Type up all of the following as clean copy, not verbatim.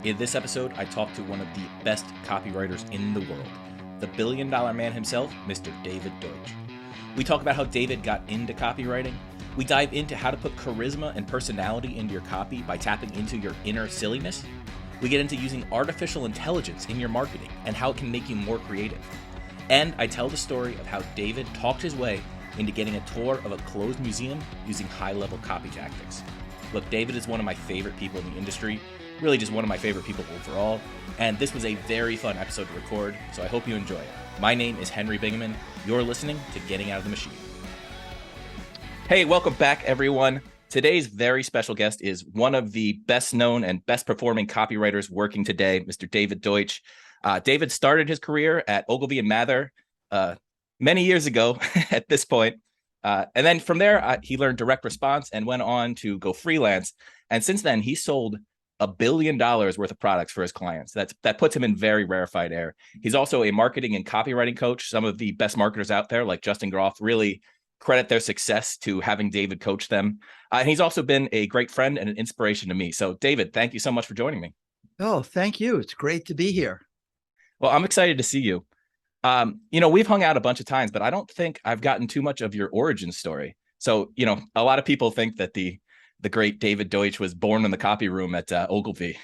In this episode, I talked to one of the best copywriters in the world, the billion-dollar man himself, Mr. David Deutsch. We talk about how David got into copywriting. We dive into how to put charisma and personality into your copy by tapping into your inner silliness. We get into using artificial intelligence in your marketing and how it can make you more creative. And I tell the story of how David talked his way into getting a tour of a closed museum using high-level copy tactics. Look, David is one of my favorite people in the industry, really just one of my favorite people overall, and this was a very fun episode to record, so I hope you enjoy it. My name is Henry Bingaman. You're listening to Getting Out of the Machine. Hey, welcome back, everyone. Today's very special guest is one of the best known and best performing copywriters working today, Mr. David Deutsch. David started his career at Ogilvy and Mather many years ago at this point. And then from there, he learned direct response and went on to go freelance. And since then, he sold $1 billion worth of products for his clients. That puts him in very rarefied air. He's also a marketing and copywriting coach. Some of the best marketers out there, like Justin Groff, really credit their success to having David coach them. And he's also been a great friend and an inspiration to me. So David, thank you so much for joining me. Oh, thank you. It's great to be here. Well, I'm excited to see you. We've hung out a bunch of times, but I don't think I've gotten too much of your origin story. So, a lot of people think that the great David Deutsch was born in the copy room at Ogilvy,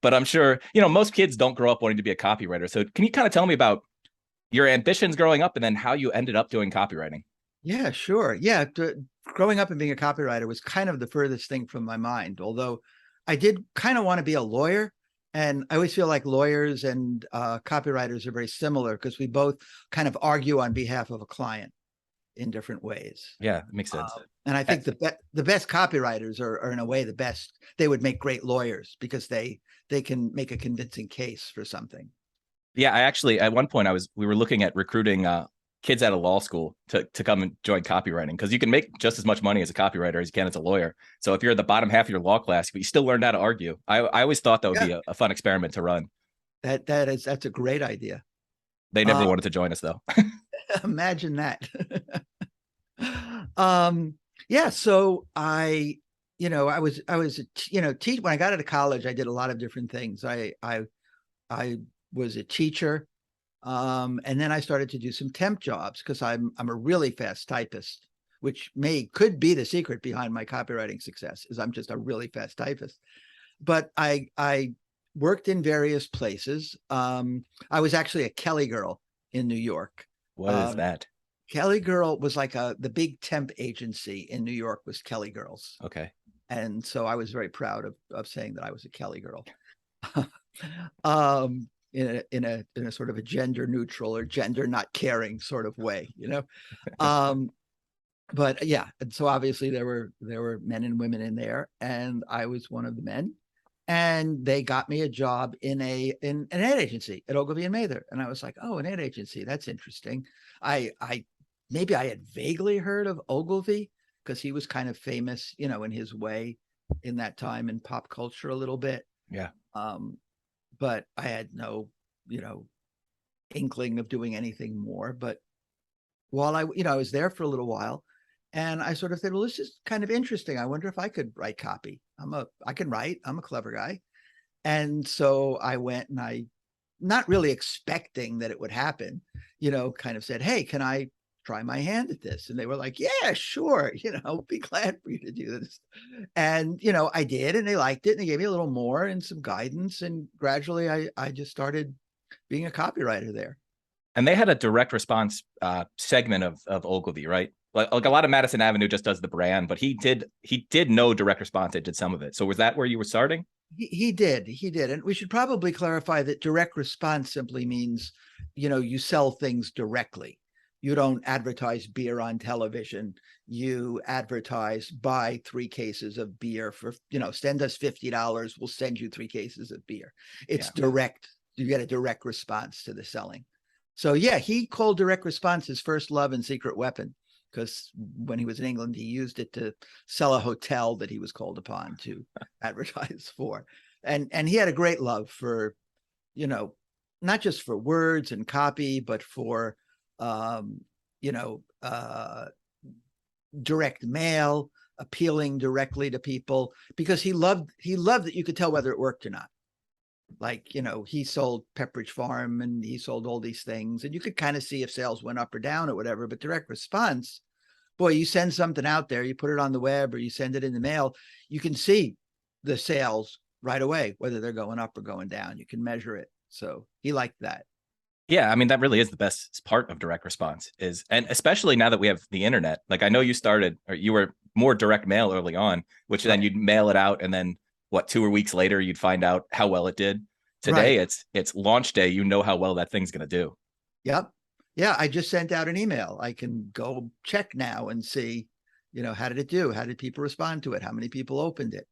but I'm sure, most kids don't grow up wanting to be a copywriter. So can you kind of tell me about your ambitions growing up and then how you ended up doing copywriting? Yeah, sure. Yeah. Growing up and being a copywriter was kind of the furthest thing from my mind, although I did kind of want to be a lawyer. And I always feel like lawyers and copywriters are very similar because we both kind of argue on behalf of a client in different ways. Yeah, it makes sense. And I think the best copywriters are in a way the best. They would make great lawyers because they can make a convincing case for something. Yeah, I actually, at one point we were looking at recruiting kids out of law school to come and join copywriting because you can make just as much money as a copywriter as you can as a lawyer. So if you're at the bottom half of your law class, but you still learned how to argue, I always thought that would be a fun experiment to run. That's a great idea. They never wanted to join us though. Imagine that. Yeah. So I was when I got out of college, I did a lot of different things. I was a teacher. And then I started to do some temp jobs because I'm a really fast typist, which could be the secret behind my copywriting success is I'm just a really fast typist. But I worked in various places. I was actually a Kelly girl in New York. What is that? Kelly Girl was like the big temp agency in New York was Kelly Girls. Okay. And so I was very proud of saying that I was a Kelly girl. In a sort of a gender neutral or gender not caring sort of way, But yeah, and so obviously there were men and women in there, and I was one of the men. And they got me a job in an ad agency at Ogilvy and Mather. And I was like, oh, an ad agency, that's interesting. Maybe I had vaguely heard of Ogilvy because he was kind of famous, in his way in that time in pop culture a little bit. Yeah. But I had no, inkling of doing anything more. But while I was there for a little while, and I sort of said, well, this is kind of interesting. I wonder if I could write copy. I can write. I'm a clever guy. And so I went and I, not really expecting that it would happen, kind of said, hey, can I try my hand at this? And they were like, yeah, sure. Be glad for you to do this. And, I did, and they liked it. And they gave me a little more and some guidance. And gradually I just started being a copywriter there. And they had a direct response segment of Ogilvy, right? Like a lot of Madison Avenue just does the brand, but he did know direct response. They did some of it. So was that where you were starting? He did. And we should probably clarify that direct response simply means, you sell things directly. You don't advertise beer on television. You advertise buy 3 cases of beer for, send us $50. We'll send you 3 cases of beer. It's direct. You get a direct response to the selling. So yeah, he called direct response his first love and secret weapon because when he was in England, he used it to sell a hotel that he was called upon to advertise for. And he had a great love for, not just for words and copy, but for, direct mail, appealing directly to people, because he loved that you could tell whether it worked or not. Like, he sold Pepperidge Farm and he sold all these things, and you could kind of see if sales went up or down or whatever. But direct response, boy, you send something out there, you put it on the web or you send it in the mail, you can see the sales right away, whether they're going up or going down. You can measure it. So he liked that. Yeah, I mean, that really is the best part of direct response is, and especially now that we have the internet, like I know you started, or you were more direct mail early on, which then you'd mail it out. And then what, 2 weeks later, you'd find out how well it did. Today, Right. it's launch day. You know how well that thing's going to do. Yep. Yeah. I just sent out an email. I can go check now and see, how did it do? How did people respond to it? How many people opened it?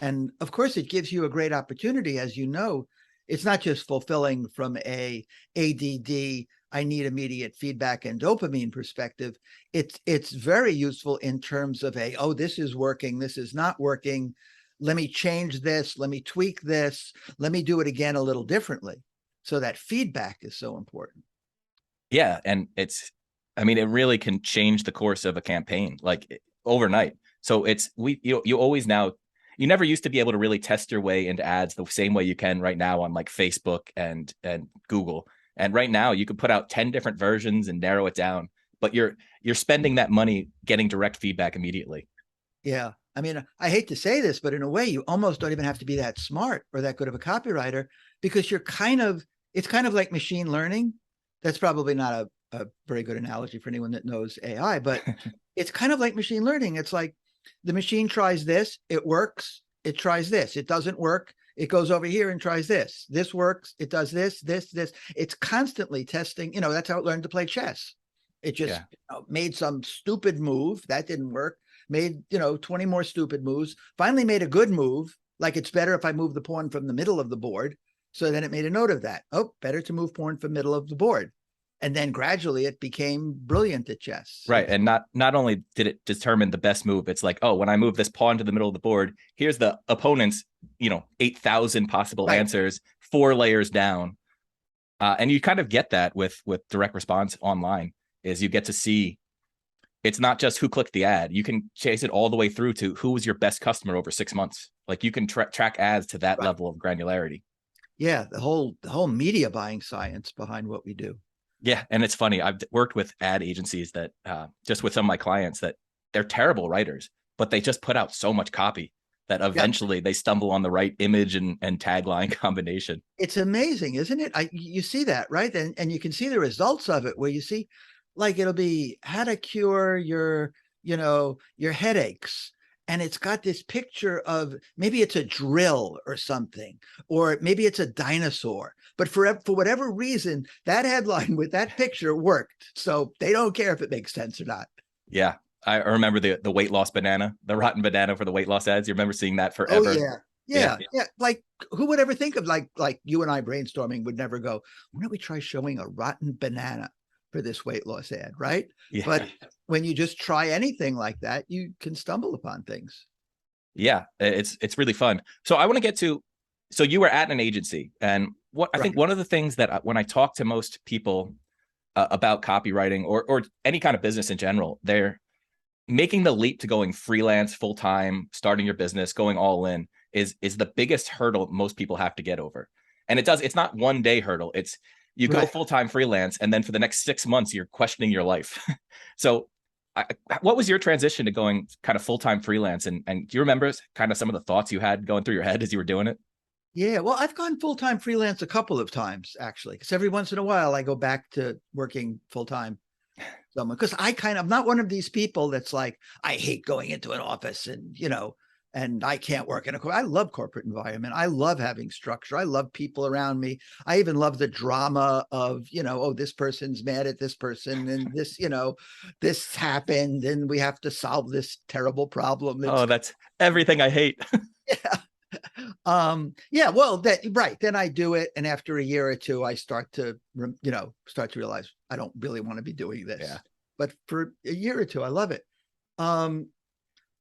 And of course, it gives you a great opportunity. As you know, it's not just fulfilling from a ADD, I need immediate feedback and dopamine perspective. It's very useful in terms of oh, this is working, this is not working. Let me change this. Let me tweak this. Let me do it again a little differently. So that feedback is so important. Yeah, and I mean, it really can change the course of a campaign like overnight. So you always now, you never used to be able to really test your way into ads the same way you can right now on like Facebook and Google. And right now you could put out 10 different versions and narrow it down, but you're spending that money getting direct feedback immediately. Yeah. I mean, I hate to say this, but in a way, you almost don't even have to be that smart or that good of a copywriter, because it's kind of like machine learning. That's probably not a very good analogy for anyone that knows AI, but it's kind of like machine learning. It's like the machine tries this, it works, it tries this, it doesn't work, it goes over here and tries this. This works, it does this. It's constantly testing. That's how it learned to play chess. It just made some stupid move that didn't work, made 20 more stupid moves, finally made a good move, like it's better if I move the pawn from the middle of the board. So then it made a note of that. Oh, better to move pawn from middle of the board. And then gradually it became brilliant at chess. Right. And not only did it determine the best move, it's like, oh, when I move this pawn to the middle of the board, here's the opponent's 8,000 possible answers 4 layers down. And you kind of get that with direct response online, is you get to see it's not just who clicked the ad. You can chase it all the way through to who was your best customer over 6 months. Like you can track ads to that level of granularity. Yeah, the whole media buying science behind what we do. Yeah, and it's funny. I've worked with ad agencies that just with some of my clients that they're terrible writers, but they just put out so much copy that eventually they stumble on the right image and tagline combination. It's amazing, isn't it? You see that, right? And you can see the results of it, where you see, like, it'll be how to cure your headaches. And it's got this picture of, maybe it's a drill or something, or maybe it's a dinosaur. But for whatever reason, that headline with that picture worked. So they don't care if it makes sense or not. Yeah. I remember the weight loss banana, the rotten banana for the weight loss ads. You remember seeing that forever? Oh, yeah. Like, who would ever think of, like you and I brainstorming would never go, why don't we try showing a rotten banana for this weight loss ad, right? Yeah. But when you just try anything like that, you can stumble upon things. Yeah, it's really fun. So I want to get to, so you were at an agency, and what I think one of the things that when I talk to most people about copywriting or any kind of business in general, they're making the leap to going freelance full time, starting your business, going all in is the biggest hurdle most people have to get over. And it's not one day hurdle. It's you go full time freelance, and then for the next 6 months, you're questioning your life. So what was your transition to going kind of full time freelance? And do you remember kind of some of the thoughts you had going through your head as you were doing it? Yeah, well, I've gone full time freelance a couple of times, actually, because every once in a while I go back to working full time. Because I'm not one of these people that's like, I hate going into an office and I can't work in I love corporate environment. I love having structure. I love people around me. I even love the drama of, oh, this person's mad at this person and this, this happened and we have to solve this terrible problem. That's everything I hate. Yeah. Well, then I do it, and after a year or two I start to realize I don't really want to be doing this. But for a year or two I love it.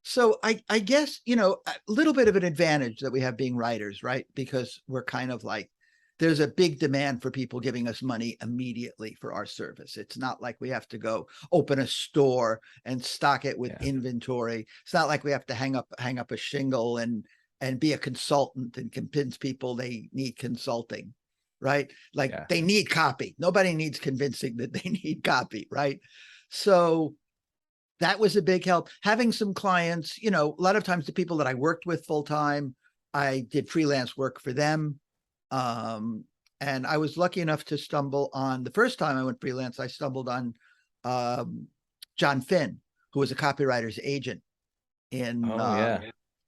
So I guess a little bit of an advantage that we have being writers, right? Because we're kind of like, there's a big demand for people giving us money immediately for our service. It's not like we have to go open a store and stock it with inventory. It's not like we have to hang up a shingle and and be a consultant and convince people they need consulting, right? Like they need copy. Nobody needs convincing that they need copy, right? So that was a big help. Having some clients, a lot of times the people that I worked with full time, I did freelance work for them. And I was lucky enough to stumble on, the first time I went freelance, I stumbled on John Finn, who was a copywriter's agent in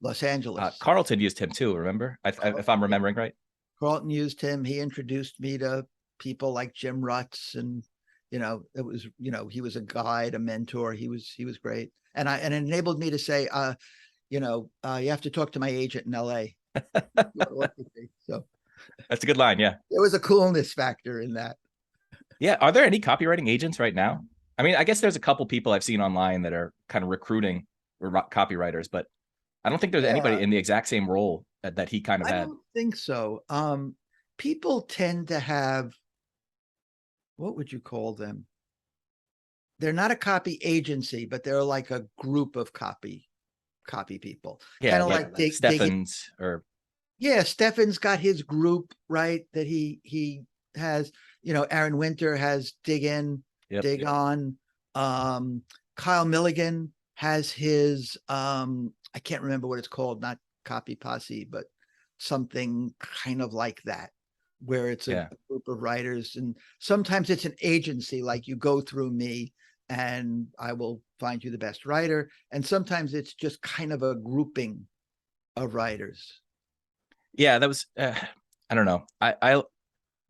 Los Angeles. Carlton used him too, remember? If I'm remembering right. Carlton used him. He introduced me to people like Jim Rutz, and it was, he was a guide, a mentor. He was great. And it enabled me to say, you have to talk to my agent in LA. So that's a good line. Yeah. There was a coolness factor in that. Yeah. Are there any copywriting agents right now? I mean, I guess there's a couple people I've seen online that are kind of recruiting copywriters, but I don't think there's anybody in the exact same role that he kind of had. I don't think so. People tend to have, what would you call them? They're not a copy agency, but they're like a group of copy people. Yeah, kind of like Stefan's or. Yeah, Stefan's got his group, right? That he has. Aaron Winter has Dig On. Kyle Milligan has his. I can't remember what it's called. Not Copy Posse, but something kind of like that, where it's a group of writers, and sometimes it's an agency. Like you go through me, and I will find you the best writer, and sometimes it's just kind of a grouping of writers. Yeah, that was, I don't know. I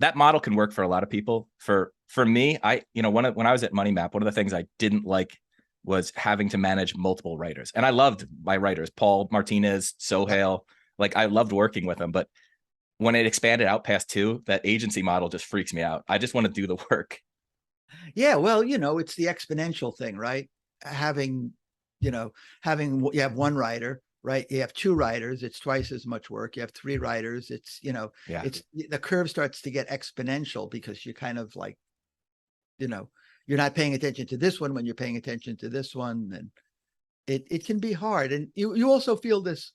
that model can work for a lot of people. For me, when I was at Money Map, one of the things I didn't like was having to manage multiple writers. And I loved my writers, Paul Martinez, Sohail. Like I loved working with them, but when it expanded out past 2, that agency model just freaks me out. I just want to do the work. Yeah, well, it's the exponential thing, right? You have one writer, right? You have 2 writers, it's twice as much work. You have 3 writers, it's the curve starts to get exponential, because you kind of like, you're not paying attention to this one when you're paying attention to this one, and it can be hard. And you also feel this.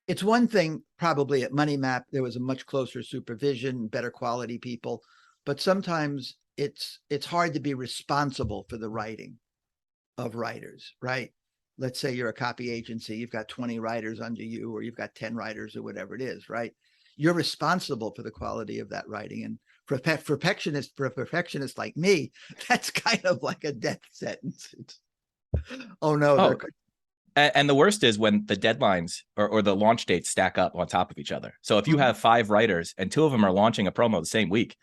It's one thing probably at Money Map, there was a much closer supervision, better quality people, but sometimes it's hard to be responsible for the writing of writers, right? Let's say you're a copy agency, you've got 20 writers under you, or you've got 10 writers, or whatever it is, right? You're responsible for the quality of that writing. And for a perfectionist like me, that's kind of like a death sentence. And the worst is when the deadlines or the launch dates stack up on top of each other. So if you have 5 writers and 2 of them are launching a promo the same week,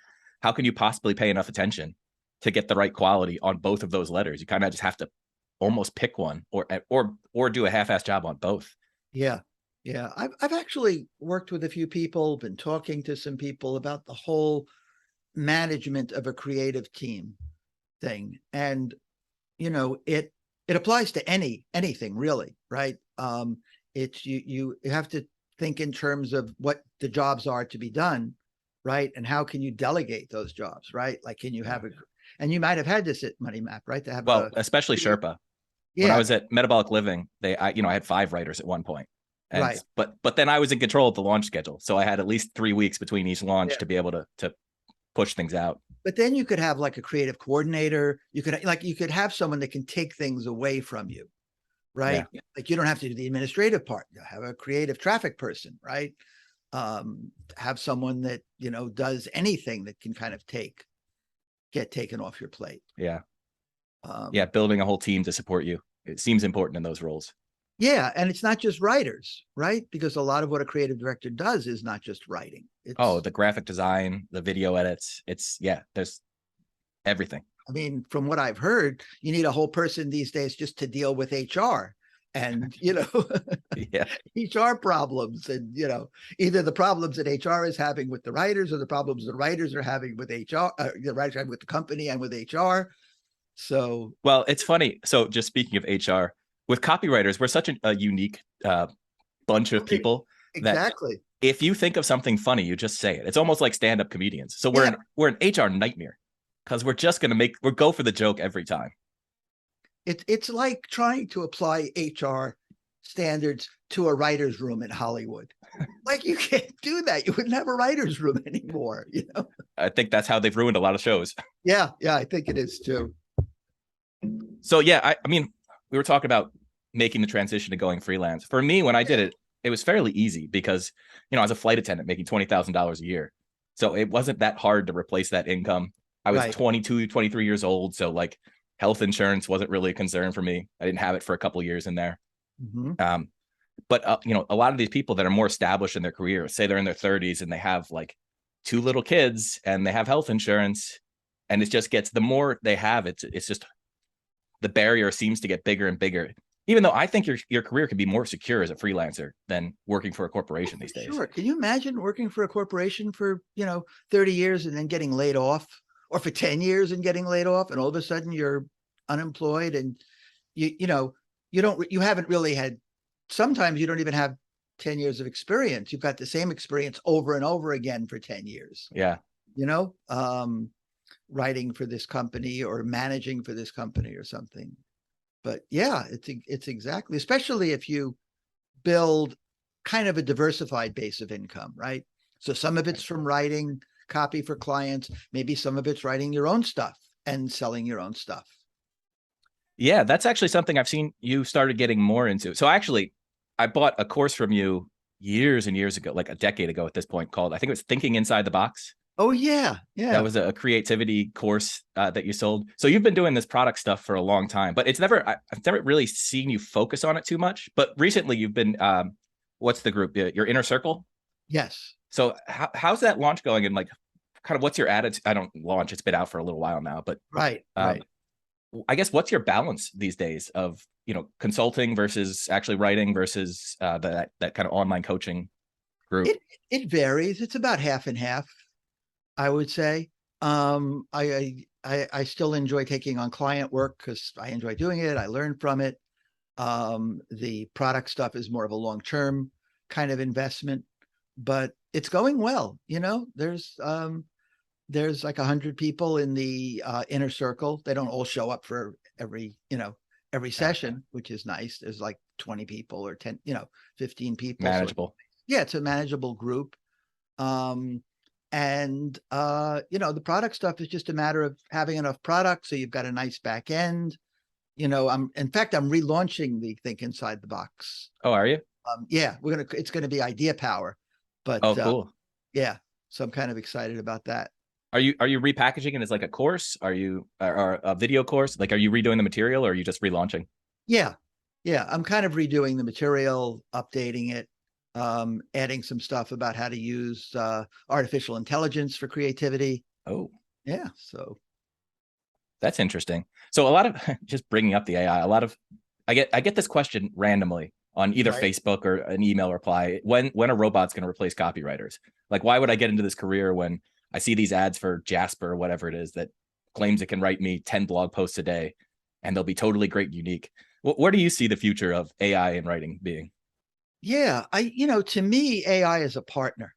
how can you possibly pay enough attention to get the right quality on both of those letters? You kind of just have to almost pick one or do a half-assed job on both. Yeah. I've actually worked with a few people, been talking to some people about the whole management of a creative team thing. And, it applies to anything really, right? It's you have to think in terms of what the jobs are to be done, right? And how can you delegate those jobs, right? Like, can you have and you might have had this at Money Map, right? To have especially Sherpa. Yeah. When I was at Metabolic Living, I had 5 writers at one point. And, right. But then I was in control of the launch schedule. So I had at least 3 weeks between each launch to be able to push things out. But then you could have like a creative coordinator. You could have someone that can take things away from you, right? Yeah. Like you don't have to do the administrative part. You have a creative traffic person, right? Have someone that, does anything that can kind of get taken off your plate. Yeah. Building a whole team to support you. It seems important in those roles. Yeah. And it's not just writers, right? Because a lot of what a creative director does is not just writing. It's, the graphic design, the video edits. There's everything. I mean, from what I've heard, you need a whole person these days just to deal with HR and, HR problems. And, either the problems that HR is having with the writers, or the problems the writers are having with HR, the writers are having with the company and with HR. So, well, it's funny. So just speaking of HR, with copywriters, we're such a unique bunch of people. Exactly. That if you think of something funny, you just say it. It's almost like stand-up comedians. So we're an HR nightmare, because we're just going to go for the joke every time. It's like trying to apply HR standards to a writer's room in Hollywood. Like, you can't do that. You wouldn't have a writer's room anymore, you know? I think that's how they've ruined a lot of shows. Yeah, I think it is too. So yeah, I mean, we were talking about making the transition to going freelance. For me, when I did it, it was fairly easy because, I was a flight attendant making $20,000 a year. So it wasn't that hard to replace that income. I was 22, 23 years old. So like health insurance wasn't really a concern for me. I didn't have it for a couple of years in there. But a lot of these people that are more established in their career, say they're in their 30s and they have like 2 little kids and they have health insurance, and it just gets, the more they have, it's just, the barrier seems to get bigger and bigger. Even though I think your career can be more secure as a freelancer than working for a corporation these days. Sure. Can you imagine working for a corporation for 30 years and then getting laid off, or for 10 years and getting laid off, and all of a sudden you're unemployed, and you haven't really had, sometimes you don't even have 10 years of experience. You've got the same experience over and over again for 10 years. Yeah. Writing for this company or managing for this company or something. But yeah, it's exactly, especially if you build kind of a diversified base of income, right? So some of it's from writing copy for clients, maybe some of it's writing your own stuff and selling your own stuff. Yeah, that's actually something I've seen you started getting more into. So actually, I bought a course from you years and years ago, like a decade ago at this point, called, I think it was Thinking Inside the Box. Oh yeah. That was a creativity course that you sold. So you've been doing this product stuff for a long time, but I've never really seen you focus on it too much. But recently you've been, what's the group? Your Inner Circle? Yes. So how's that launch going? And like, kind of what's your attitude? I don't launch, it's been out for a little while now, but right. I guess what's your balance these days of, consulting versus actually writing versus that kind of online coaching group? It varies. It's about half and half, I would say. I still enjoy taking on client work because I enjoy doing it. I learn from it. The product stuff is more of a long-term kind of investment, but it's going well. There's like 100 people in the Inner Circle. They don't all show up for every session, which is nice. There's like 20 people or 10, 15 people. Manageable. So, yeah, it's a manageable group. The product stuff is just a matter of having enough product so you've got a nice back end. In fact, I'm relaunching the Think Inside the Box. Oh, are you? Yeah, it's gonna be idea power. But cool. Yeah, so I'm kind of excited about that. Are you repackaging it as like a course? Are you or a video course? Like, are you redoing the material, or are you just relaunching? Yeah, I'm kind of redoing the material, updating it, adding some stuff about how to use artificial intelligence for creativity. Oh, yeah. So that's interesting. So a lot of, just bringing up the AI, I get this question randomly on either Facebook or an email reply, when a robot's going to replace copywriters. Like, why would I get into this career when I see these ads for Jasper or whatever it is that claims it can write me 10 blog posts a day and they'll be totally great and unique? Where do you see the future of AI in writing being? Yeah, to me, AI is a partner.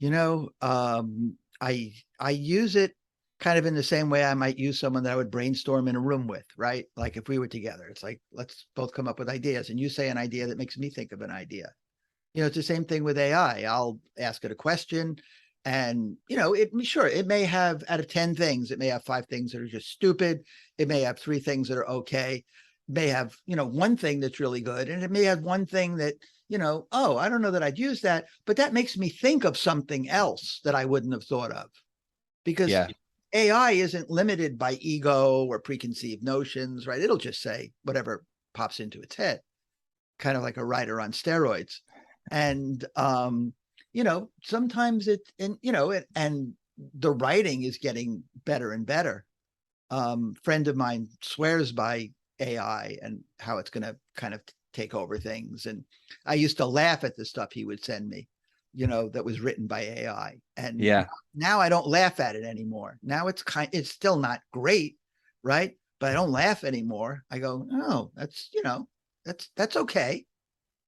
I use it kind of in the same way I might use someone that I would brainstorm in a room with, right? Like if we were together, it's like, let's both come up with ideas, and you say an idea that makes me think of an idea. It's the same thing with AI. I'll ask it a question, and it may have, out of 10 things, it may have 5 things that are just stupid. It may have 3 things that are okay. It may have, 1 thing that's really good. And it may have 1 thing that, oh, I don't know that I'd use that, but that makes me think of something else that I wouldn't have thought of. Because AI isn't limited by ego or preconceived notions, right? It'll just say whatever pops into its head, kind of like a writer on steroids. And, sometimes and the writing is getting better and better. Friend of mine swears by AI and how it's going to kind of take over things. And I used to laugh at the stuff he would send me, that was written by AI. And now I don't laugh at it anymore. Now it's still not great, right? But I don't laugh anymore. I go, oh, that's okay.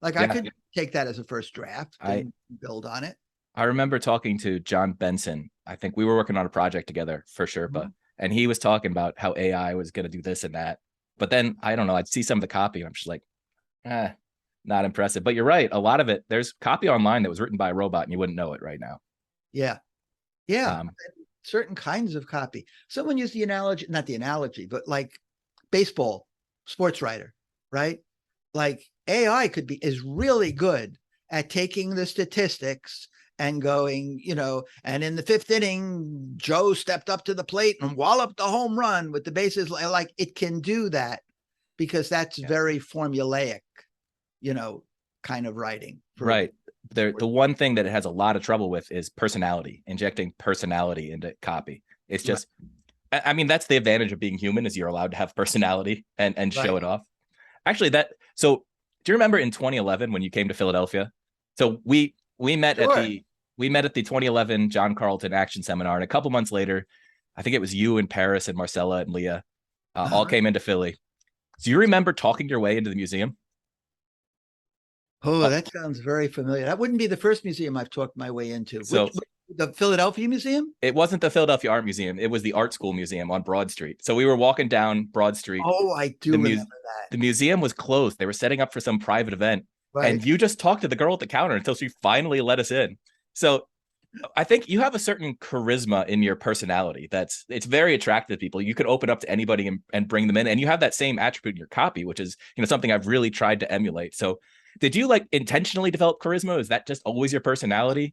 Like I could take that as a first draft and build on it. I remember talking to John Benson. I think we were working on a project together for sure, and he was talking about how AI was going to do this and that. But then I don't know, I'd see some of the copy and I'm just like, Not impressive. But you're right. A lot of it, there's copy online that was written by a robot and you wouldn't know it right now. Yeah. Yeah. Um, Certain kinds of copy. Someone used the analogy, not the analogy, but like baseball, sports writer, right? Like AI is really good at taking the statistics and going, and in the fifth inning, Joe stepped up to the plate and walloped the home run with the bases. Like it can do that because that's very formulaic, kind of writing. Right. The one thing that it has a lot of trouble with is personality, injecting personality into copy. It's just, right. I mean, that's the advantage of being human, is you're allowed to have personality and show it off. Actually, so do you remember in 2011 when you came to Philadelphia? So we met at the 2011 John Carlton Action Seminar, and a couple months later, I think it was you and Paris and Marcella and Leah all came into Philly. Do you remember talking your way into the museum? Oh, that sounds very familiar. That wouldn't be the first museum I've talked my way into. So the Philadelphia Museum? It wasn't the Philadelphia Art Museum. It was the Art School Museum on Broad Street. So we were walking down Broad Street. Oh, I do remember that. The museum was closed. They were setting up for some private event. Right. And you just talked to the girl at the counter until she finally let us in. So I think you have a certain charisma in your personality it's very attractive to people. You could open up to anybody and bring them in. And you have that same attribute in your copy, which is, something I've really tried to emulate. So did you intentionally develop charisma? Is that just always your personality?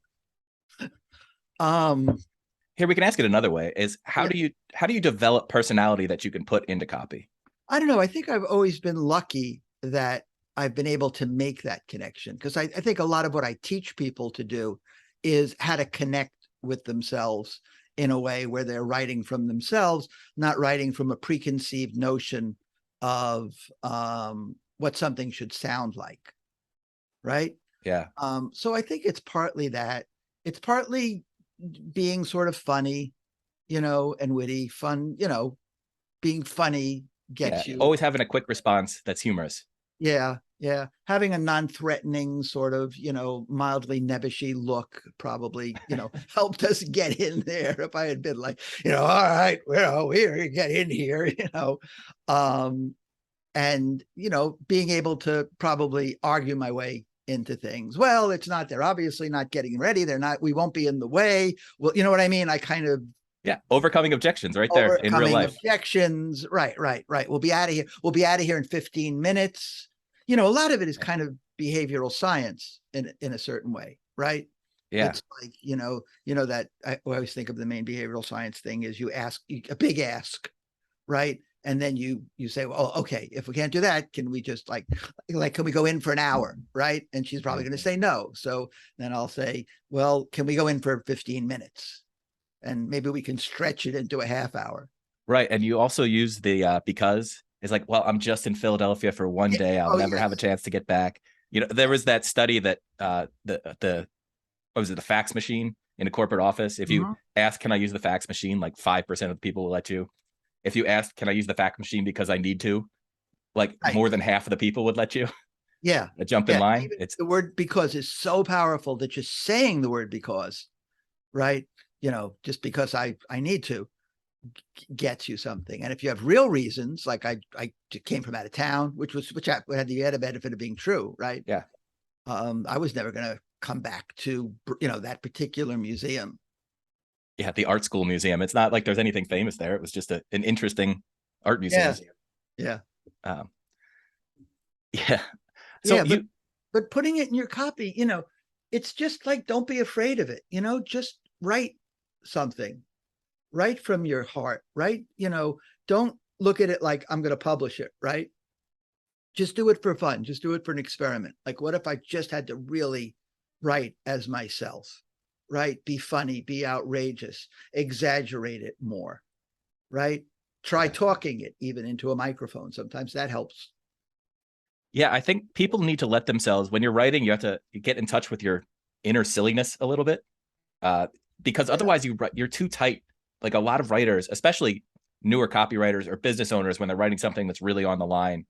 Here, we can ask it another way, is how do you develop personality that you can put into copy? I don't know. I think I've always been lucky that I've been able to make that connection, because I think a lot of what I teach people to do is how to connect with themselves in a way where they're writing from themselves, not writing from a preconceived notion of what something should sound like. Right. Yeah. So I think it's partly that. It's partly being sort of funny, and witty. Fun, being funny gets you. Always having a quick response that's humorous. Yeah. Yeah. Having a non-threatening sort of, mildly nebbishy look probably, helped us get in there. If I had been like, all right, well, we're get in here, and, being able to probably argue my way into things. Well, it's not, they're obviously not getting ready. We won't be in the way. Well, you know what I mean? I kind of. Yeah. Overcoming objections right there in real life. Objections. Right. We'll be out of here. We'll be out of here in 15 minutes. A lot of it is kind of behavioral science in a certain way. Right. Yeah. It's like, that I always think of the main behavioral science thing is you ask a big ask. Right. And then you say, well, okay, if we can't do that, can we just can we go in for an hour? Right. And she's probably going to say no. So then I'll say, well, can we go in for 15 minutes? And maybe we can stretch it into a half hour. Right. And you also use the because it's like, well, I'm just in Philadelphia for one day. I'll never have a chance to get back. There was that study that the fax machine in a corporate office. If you ask, can I use the fax machine? Like 5% of the people will let you. If you ask, can I use the fax machine because I need to? More than half of the people would let you. Yeah. Jump in line. It's the word because is so powerful that just saying the word because, right? Just because I need to gets you something. And if you have real reasons, like I came from out of town, which had the benefit of being true, right? Yeah. I was never going to come back to, that particular museum. Yeah, the Art School Museum. It's not like there's anything famous there. It was just an interesting art museum. Yeah. Yeah. So but putting it in your copy, it's just like, don't be afraid of it. Just write something, write from your heart, right? Don't look at it like I'm going to publish it, right? Just do it for fun. Just do it for an experiment. Like, what if I just had to really write as myself? Right? Be funny, be outrageous, exaggerate it more, right? Try talking it even into a microphone. Sometimes that helps. Yeah, I think people need to let themselves, when you're writing, you have to get in touch with your inner silliness a little bit, because otherwise you're too tight. Like a lot of writers, especially newer copywriters or business owners, when they're writing something that's really on the line,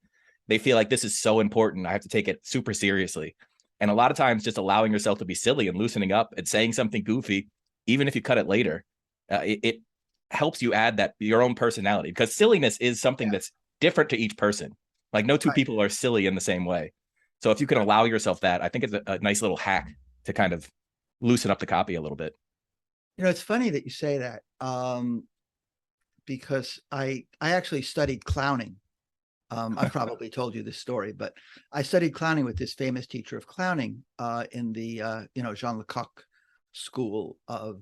they feel like this is so important. I have to take it super seriously. And a lot of times just allowing yourself to be silly and loosening up and saying something goofy, even if you cut it later, it helps you add your own personality, because silliness is something that's different to each person. Like no two people are silly in the same way. So if you can allow yourself that, I think it's a nice little hack to kind of loosen up the copy a little bit. It's funny that you say that, because I actually studied clowning. I've probably told you this story, but I studied clowning with this famous teacher of clowning in the Jean Lecoq School of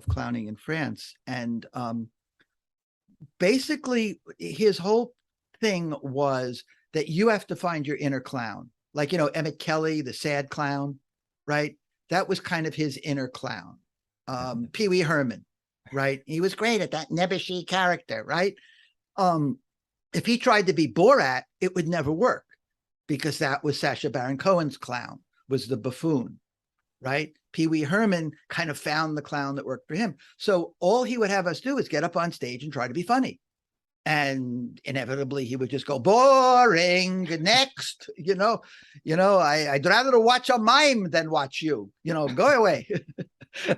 Clowning in France, and basically his whole thing was that you have to find your inner clown. Like, Emmett Kelly, the sad clown, right? That was kind of his inner clown. Pee Wee Herman, right? He was great at that nebbishy character, right? If he tried to be Borat, it would never work, because that was Sacha Baron Cohen's clown, was the buffoon, right? Pee Wee Herman kind of found the clown that worked for him. So all he would have us do is get up on stage and try to be funny. And inevitably he would just go, boring, next, I'd rather watch a mime than watch you, go away.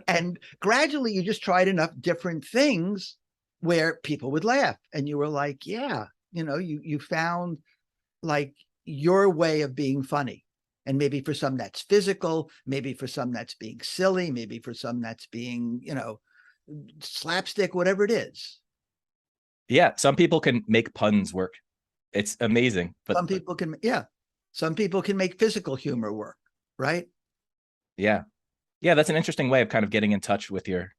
And gradually you just tried enough different things where people would laugh, and you were like, yeah, you found like your way of being funny. And maybe for some that's physical, maybe for some that's being silly, maybe for some that's being, slapstick, whatever it is. Yeah, some people can make puns work. It's amazing. But some people can make physical humor work, right? Yeah. Yeah, that's an interesting way of kind of getting in touch with your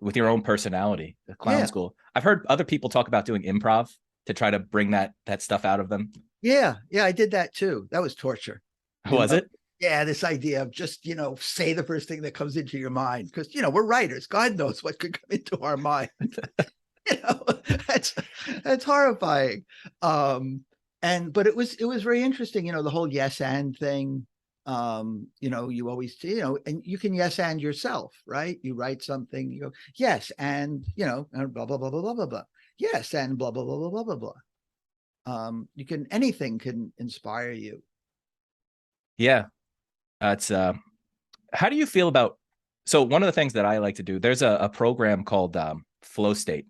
own personality, the clown school. I've heard other people talk about doing improv to try to bring that stuff out of them. Yeah, I did that too. That was torture. Was it? Yeah, this idea of just, say the first thing that comes into your mind, because, we're writers. God knows what could come into our mind. That's horrifying. But it was very interesting, the whole yes and thing. You always, and you can yes and yourself, right? You write something, you go, yes, and and blah blah blah blah blah blah blah. Yes, and blah blah blah blah blah blah blah. Anything can inspire you. Yeah. It's how do you feel about, so one of the things that I like to do, there's a program called Flow State.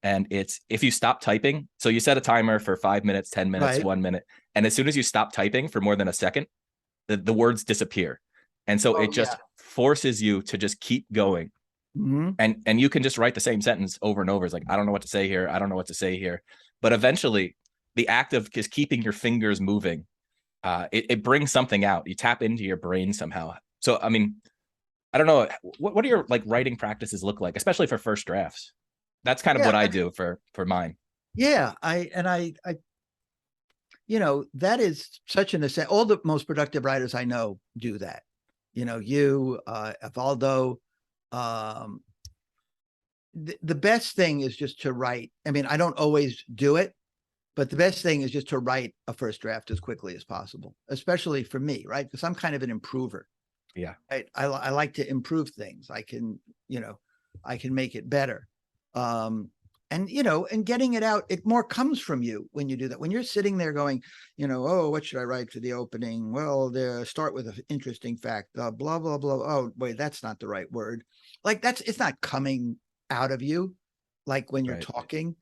And it's, if you stop typing, so you set a timer for 5 minutes, 10 minutes, right, 1 minute. And as soon as you stop typing for more than a second, the words disappear. And so it just forces you to just keep going. Mm-hmm. And you can just write the same sentence over and over. It's like, I don't know what to say here. I don't know what to say here. But eventually the act of just keeping your fingers moving, it brings something out. You tap into your brain somehow. So, I mean, I don't know. What do your writing practices look like, especially for first drafts? That's kind of what I do for mine. Yeah. That is such an essential. All the most productive writers I know do that. Evaldo, the best thing is just to write. I mean, I don't always do it, but the best thing is just to write a first draft as quickly as possible, especially for me, right? Because I'm kind of an improver. Yeah. I like to improve things. I can make it better. And getting it out, it more comes from you when you do that. When you're sitting there going, oh, what should I write for the opening? Well, start with an interesting fact, blah, blah, blah. Oh, wait, that's not the right word. Like it's not coming out of you like when you're talking.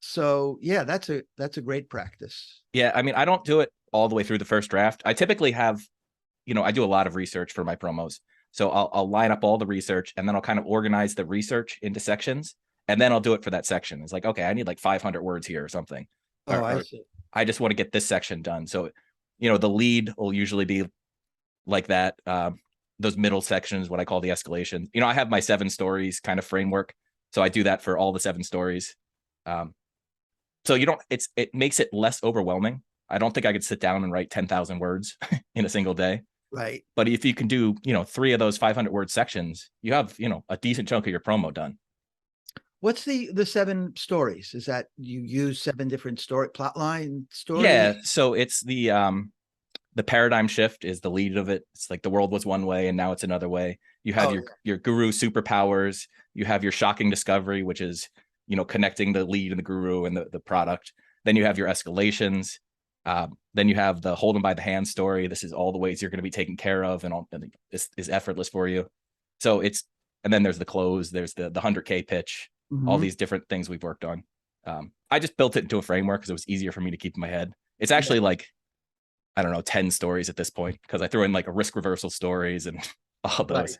So yeah, that's a great practice. Yeah. I mean, I don't do it all the way through the first draft. I typically have, I do a lot of research for my promos. So I'll line up all the research, and then I'll kind of organize the research into sections. And then I'll do it for that section. It's like, okay, I need like 500 words here or something. Oh, I see. I just want to get this section done. So, the lead will usually be like that. Those middle sections, what I call the escalation. I have my 7 stories kind of framework. So I do that for all the 7 stories. So it makes it less overwhelming. I don't think I could sit down and write 10,000 words in a single day. Right. But if you can do, 3 of those 500 word sections, you have, a decent chunk of your promo done. What's the 7 stories? Is that you use 7 different plotline stories? Yeah. So it's the paradigm shift is the lead of it. It's like the world was one way and now it's another way. You have your guru superpowers. You have your shocking discovery, which is, connecting the lead and the guru and the product. Then you have your escalations. Then you have the hold them by the hand story. This is all the ways you're going to be taken care of, and this is effortless for you. So and then there's the close. There's the 100K pitch. Mm-hmm. All these different things we've worked on. I just built it into a framework because it was easier for me to keep in my head. It's actually like I don't know, 10 stories at this point, because I threw in like a risk reversal stories and all those. Right.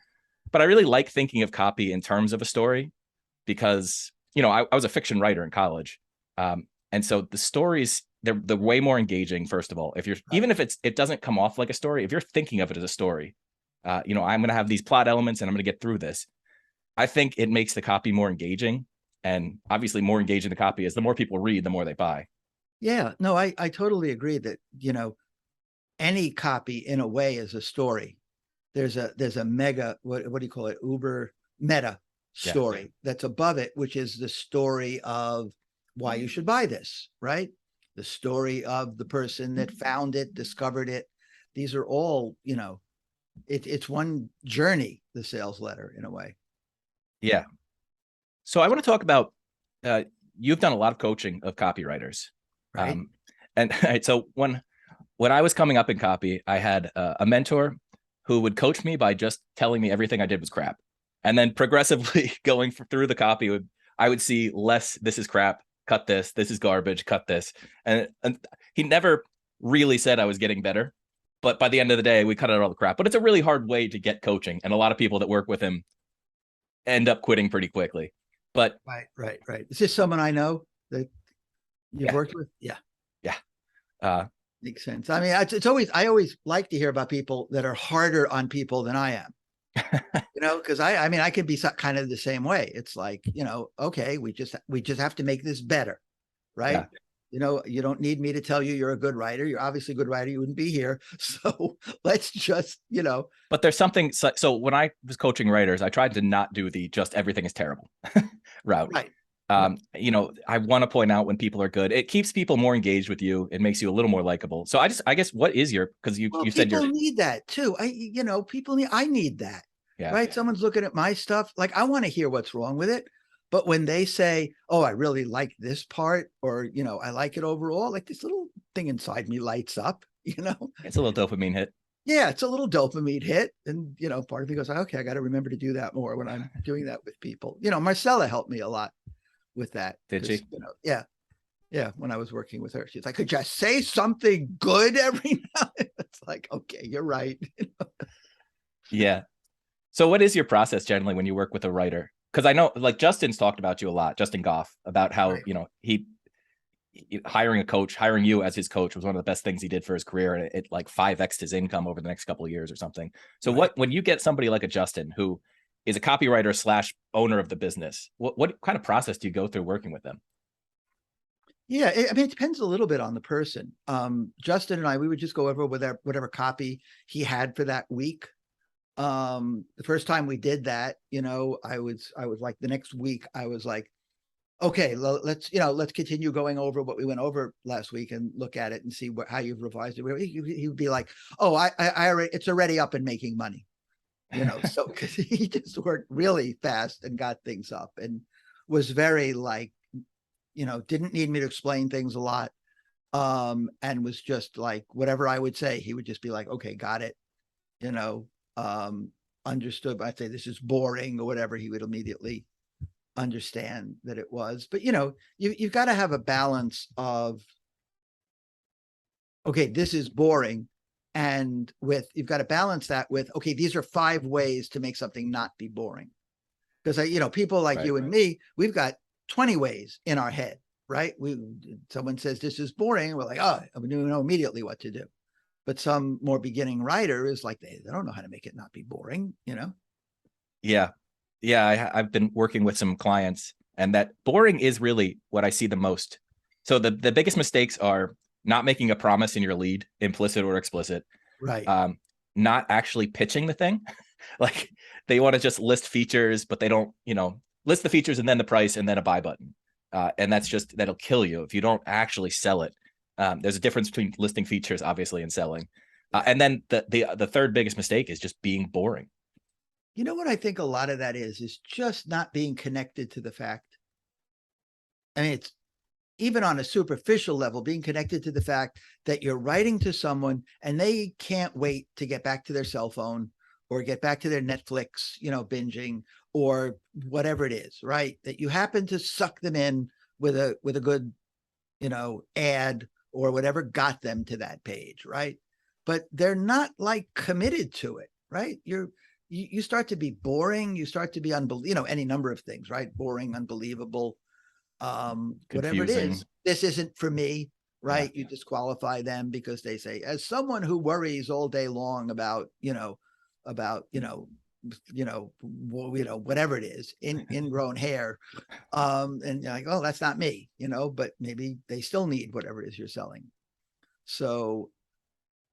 But I really like thinking of copy in terms of a story because, I was a fiction writer in college. And so the stories, they're way more engaging, first of all. If you're, even if it doesn't come off like a story, if you're thinking of it as a story, I'm going to have these plot elements and I'm going to get through this. I think it makes the copy more engaging, and obviously more engaging the copy is, the more people read, the more they buy. Yeah, no, I totally agree that, any copy in a way is a story. There's a mega, what do you call it? Uber meta story that's above it, which is the story of why you should buy this, right? The story of the person that found it, discovered it. These are all, it's one journey, the sales letter, in a way. Yeah. So I want to talk about, you've done a lot of coaching of copywriters. Right. And so when I was coming up in copy, I had a mentor who would coach me by just telling me everything I did was crap. And then progressively going through the copy, I would see less, this is crap, cut this is garbage, cut this. And he never really said I was getting better. But by the end of the day, we cut out all the crap. But it's a really hard way to get coaching. And a lot of people that work with him end up quitting pretty quickly. But right. Is this someone I know that you've worked with? Yeah. Makes sense. I mean, I always like to hear about people that are harder on people than I am. Because I mean, I can be kind of the same way. It's like, okay, we just have to make this better, right? Yeah. You don't need me to tell you you're a good writer. You're obviously a good writer. You wouldn't be here. So let's just, But there's something. So when I was coaching writers, I tried to not do the just everything is terrible route. Right. I want to point out when people are good. It keeps people more engaged with you. It makes you a little more likable. So I guess, what is your, because you said people need that too. I need that. Yeah. Right. Someone's looking at my stuff. Like, I want to hear what's wrong with it. But when they say, oh, I really like this part, or, I like it overall, like this little thing inside me lights up, It's a little dopamine hit. Yeah, it's a little dopamine hit. And, part of me goes, okay, I got to remember to do that more when I'm doing that with people. Marcella helped me a lot with that. Did she? Yeah. When I was working with her, she's like, could you say something good every now and then? It's like, okay, you're right. Yeah. So what is your process generally when you work with a writer? Because I know, like, Justin's talked about you a lot, Justin Goff, about how, he hiring you as his coach was one of the best things he did for his career. And it like 5x'd his income over the next couple of years or something. So when you get somebody like a Justin, who is a copywriter / owner of the business, what kind of process do you go through working with them? Yeah, I mean, it depends a little bit on the person. Justin and I, we would just go over whatever copy he had for that week. The first time we did that, I was like, the next week I was like, okay, let's continue going over what we went over last week and look at it and see how you've revised it. He would be like, oh, I already, it's already up and making money, so because he just worked really fast and got things up and was very like, didn't need me to explain things a lot. And was just like, whatever I would say, he would just be like, okay, got it. Understood. I'd say this is boring or whatever, he would immediately understand that it was. But you've got to have a balance of, okay, this is boring, and you've got to balance that with, okay, these are 5 ways to make something not be boring. Because people like you and me, we've got 20 ways in our head, right? Someone says this is boring, we're like, oh, we know immediately what to do. But some more beginning writer is like, they don't know how to make it not be boring, Yeah. I've been working with some clients, and that boring is really what I see the most. So the biggest mistakes are not making a promise in your lead, implicit or explicit. Right. Not actually pitching the thing. Like, they want to just list features, but they don't, list the features and then the price and then a buy button. And that'll kill you if you don't actually sell it. There's a difference between listing features, obviously, and selling. And then the third biggest mistake is just being boring. You know what I think a lot of that is just not being connected to the fact. I mean, it's even on a superficial level, being connected to the fact that you're writing to someone and they can't wait to get back to their cell phone or get back to their Netflix, binging or whatever it is, right? That you happen to suck them in with a good, ad or whatever got them to that page, right? but they're not like committed to it, right? You start to be boring. You start to be any number of things, right? Boring, unbelievable, whatever it Confusing. is. This isn't for me, right? Yeah. You disqualify them because they say, as someone who worries all day long about whatever it is, ingrown hair, and you're like, oh, that's not me, but maybe they still need whatever it is you're selling. So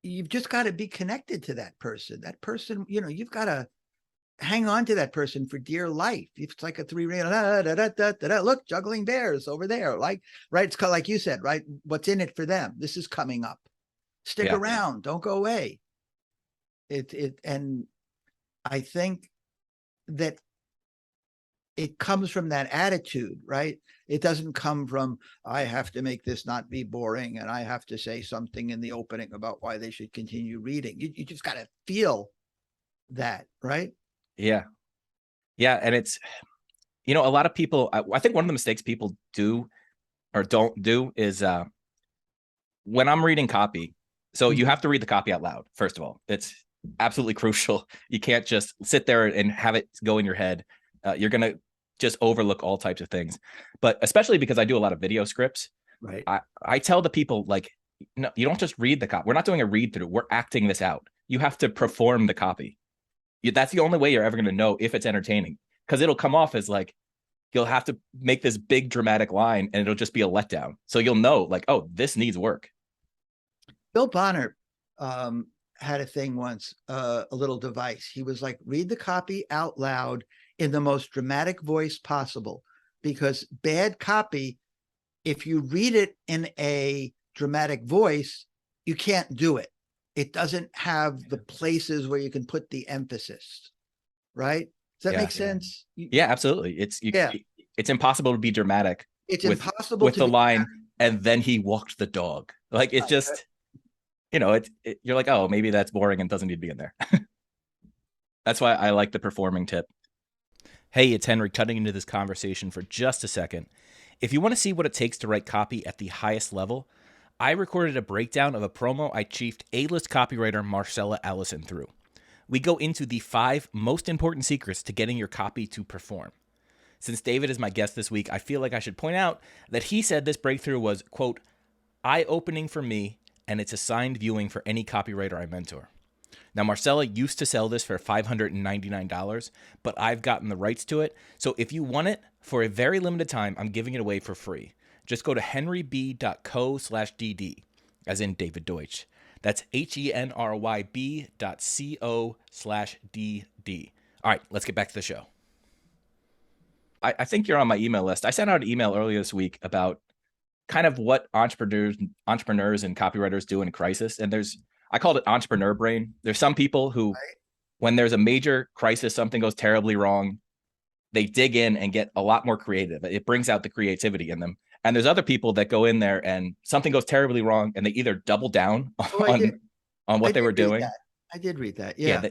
you've just got to be connected to that person. That person, you've got to hang on to that person for dear life. It's like a three-ring, look, juggling bears over there. Like, right. It's called, like you said, right. What's in it for them? This is coming up. Stick around. Don't go away. And I think that it comes from that attitude, right? It doesn't come from, I have to make this not be boring and I have to say something in the opening about why they should continue reading. You just got to feel that, right? Yeah. Yeah. And it's, a lot of people, I think one of the mistakes people do or don't do is when I'm reading copy. So you have to read the copy out loud. First of all, it's absolutely crucial. You can't just sit there and have it go in your head. You're going to just overlook all types of things, but especially because I do a lot of video scripts. Right. I tell the people, like, no, you don't just read the copy. We're not doing a read through. We're acting this out. You have to perform the copy. That's the only way you're ever going to know if it's entertaining, because it'll come off as like, you'll have to make this big dramatic line and it'll just be a letdown. So you'll know, like, oh, this needs work. Bill Bonner had a thing once, a little device. He was like, read the copy out loud in the most dramatic voice possible, because bad copy, if you read it in a dramatic voice, you can't do it. It doesn't have the places where you can put the emphasis, right? Does that make sense? Yeah, absolutely. It's impossible to be dramatic. It's impossible with the line, and then he walked the dog. Like, it's just, you're like, oh, maybe that's boring and doesn't need to be in there. That's why I like the performing tip. Hey, it's Henry, cutting into this conversation for just a second. If you want to see what it takes to write copy at the highest level, I recorded a breakdown of a promo I chiefed A-list copywriter Marcella Allison through. We go into the 5 most important secrets to getting your copy to perform. Since David is my guest this week, I feel like I should point out that he said this breakthrough was, quote, eye-opening for me, and it's assigned viewing for any copywriter I mentor. Now, Marcella used to sell this for $599, but I've gotten the rights to it. So if you want it, for a very limited time, I'm giving it away for free. Just go to henryb.co/DD, as in David Deutsch. That's henryb.co/DD. All right, let's get back to the show. I think you're on my email list. I sent out an email earlier this week about kind of what entrepreneurs and copywriters do in crisis. And I called it entrepreneur brain. There's some people who, when there's a major crisis, something goes terribly wrong, they dig in and get a lot more creative. It brings out the creativity in them. And there's other people that go in there and something goes terribly wrong and they either double down on what they were doing. I did read that. Yeah.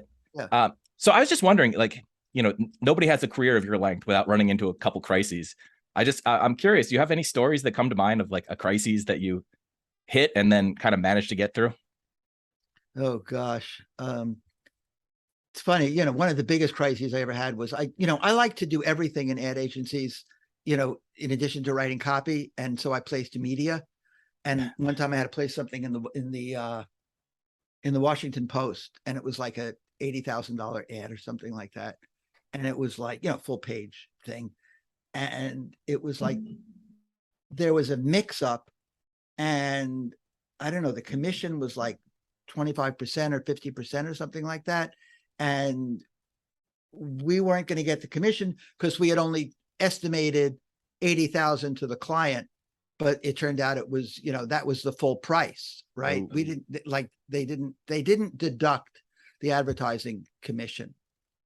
So I was just wondering, like, nobody has a career of your length without running into a couple crises. I'm curious, do you have any stories that come to mind of like a crisis that you hit and then kind of managed to get through? Oh gosh. It's funny, one of the biggest crises I ever had was I like to do everything in ad agencies, in addition to writing copy. And so I placed media. And one time I had to place something in the Washington Post, and it was like a $80,000 ad or something like that. And it was like, full page thing. And it was like, there was a mix up, and I don't know, the commission was like 25% or 50% or something like that. And we weren't going to get the commission because we had only estimated 80,000 to the client, but it turned out it was, that was the full price, right? Oh. We didn't they didn't deduct the advertising commission.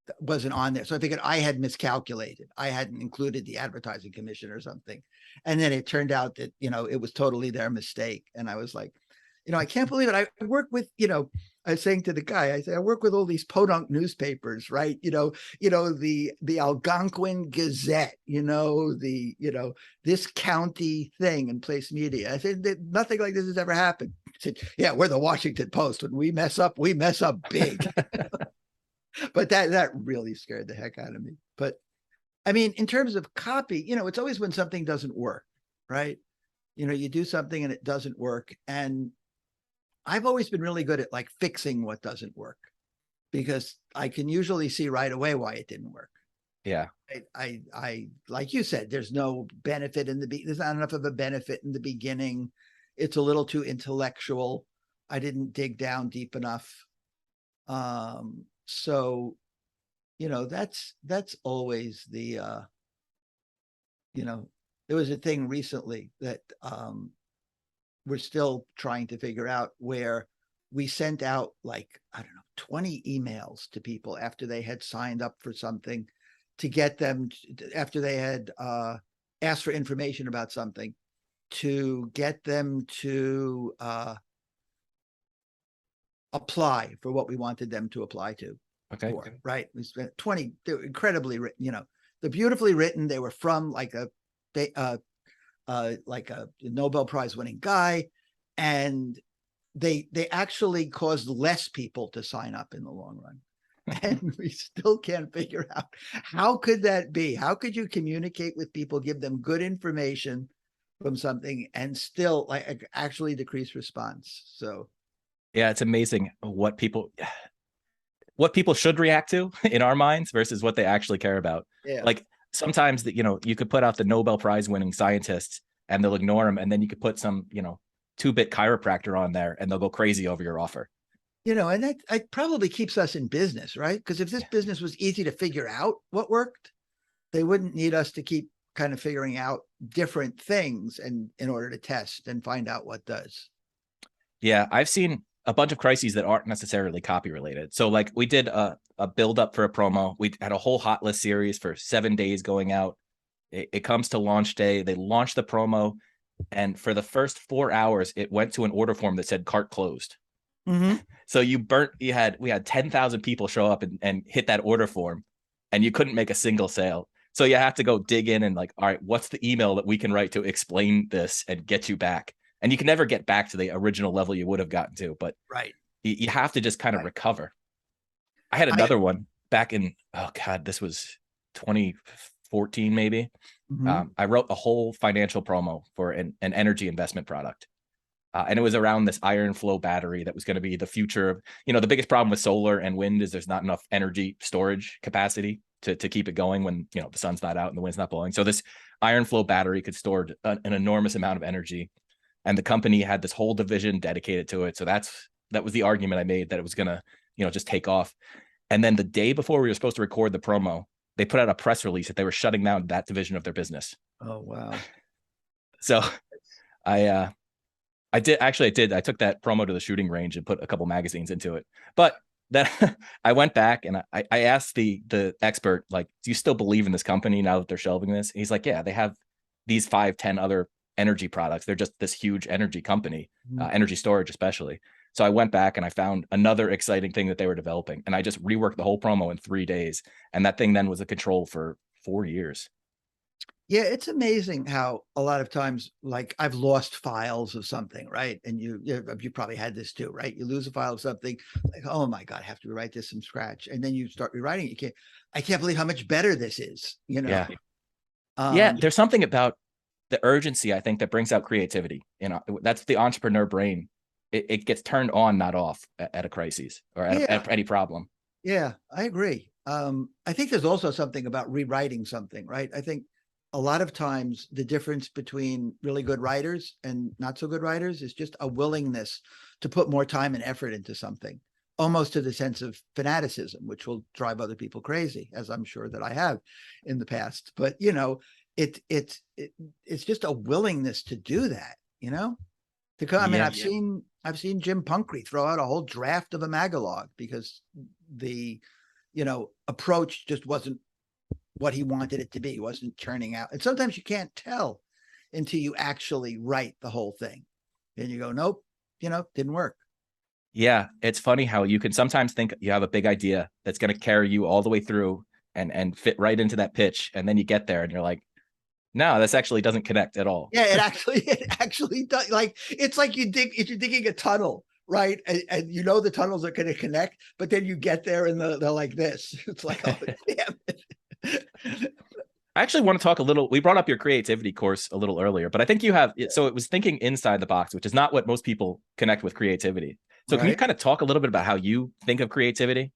That wasn't on there. So I figured I had miscalculated. I hadn't included the advertising commission or something. And then it turned out that, it was totally their mistake. And I was like, I can't believe it. I work with I was saying to the guy, I said, I work with all these podunk newspapers, right? The Algonquin Gazette, this county thing in Place Media. I said, nothing like this has ever happened. I said, yeah, we're the Washington Post. When we mess up big. But that really scared the heck out of me. But I mean, in terms of copy, it's always when something doesn't work, right? You do something and it doesn't work. And I've always been really good at like fixing what doesn't work, because I can usually see right away why it didn't work. Yeah. I like you said, there's no benefit there's not enough of a benefit in the beginning. It's a little too intellectual. I didn't dig down deep enough. So, that's always the, there was a thing recently that, we're still trying to figure out, where we sent out 20 emails to people after they had signed up for something, to get them, after they had asked for information about something, to get them to apply for what we wanted them to apply to. Okay. Right. We spent 20, they were incredibly written, they're beautifully written. They were from like a Nobel Prize winning guy, and they actually caused less people to sign up in the long run. And we still can't figure out, how could that be? How could you communicate with people, give them good information from something, and still actually decrease response? So yeah, it's amazing what people should react to in our minds versus what they actually care about. Yeah. Like sometimes that, you could put out the Nobel Prize winning scientists and they'll ignore them. And then you could put some, 2-bit chiropractor on there and they'll go crazy over your offer. And that probably keeps us in business, right? Because if this business was easy to figure out what worked, they wouldn't need us to keep kind of figuring out different things and in order to test and find out what does. Yeah. I've seen a bunch of crises that aren't necessarily copy related. So like we did a build up for a promo. We had a whole hot list series for 7 days going out. It comes to launch day. They launched the promo, and for the first 4 hours, it went to an order form that said cart closed. Mm-hmm. So we had 10,000 people show up and hit that order form, and you couldn't make a single sale. So you have to go dig in and all right, what's the email that we can write to explain this and get you back? And you can never get back to the original level you would have gotten to, but right, you have to just kind of recover. I had another one back in, this was 2014, maybe. Mm-hmm. I wrote a whole financial promo for an energy investment product. And it was around this iron flow battery that was going to be the future of, the biggest problem with solar and wind is there's not enough energy storage capacity to keep it going when, the sun's not out and the wind's not blowing. So this iron flow battery could store an enormous amount of energy. And the company had this whole division dedicated to it. So that was the argument I made, that it was going to, just take off. And then the day before we were supposed to record the promo, they put out a press release that they were shutting down that division of their business. Oh, wow. So I took that promo to the shooting range and put a couple magazines into it. But then I went back and I asked the expert, do you still believe in this company now that they're shelving this? And he's like, yeah, they have these 5-10 other energy products. They're just this huge energy company, energy storage especially. So I went back and I found another exciting thing that they were developing, and I just reworked the whole promo in 3 days. And that thing then was a control for 4 years. Yeah, it's amazing how a lot of times, I've lost files of something, right? And you probably had this too, right? You lose a file of something, oh my God, I have to rewrite this from scratch. And then you start rewriting it. I can't believe how much better this is, Yeah. There's something about the urgency, I think, that brings out creativity. That's the entrepreneur brain. It gets turned on, not off at a crisis or at any problem. Yeah, I agree. I think there's also something about rewriting something, right? I think a lot of times the difference between really good writers and not so good writers is just a willingness to put more time and effort into something, almost to the sense of fanaticism, which will drive other people crazy, as I'm sure that I have in the past. But, it's just a willingness to do that, to come. I mean, I've seen Jim Punckrey throw out a whole draft of a magalog because the, approach just wasn't what he wanted it to be. It wasn't churning out. And sometimes you can't tell until you actually write the whole thing. And you go, nope, didn't work. Yeah, it's funny how you can sometimes think you have a big idea that's going to carry you all the way through and fit right into that pitch, and then you get there and you're like, no, this actually doesn't connect at all. Yeah, it actually does. Like, it's like if you're digging a tunnel, right? And you know the tunnels are going to connect, but then you get there and they're like this. It's like, oh, damn it. I actually want to talk a little. We brought up your creativity course a little earlier, but I think you have. So it was thinking inside the box, which is not what most people connect with creativity. So can you Right. kind of talk a little bit about how you think of creativity?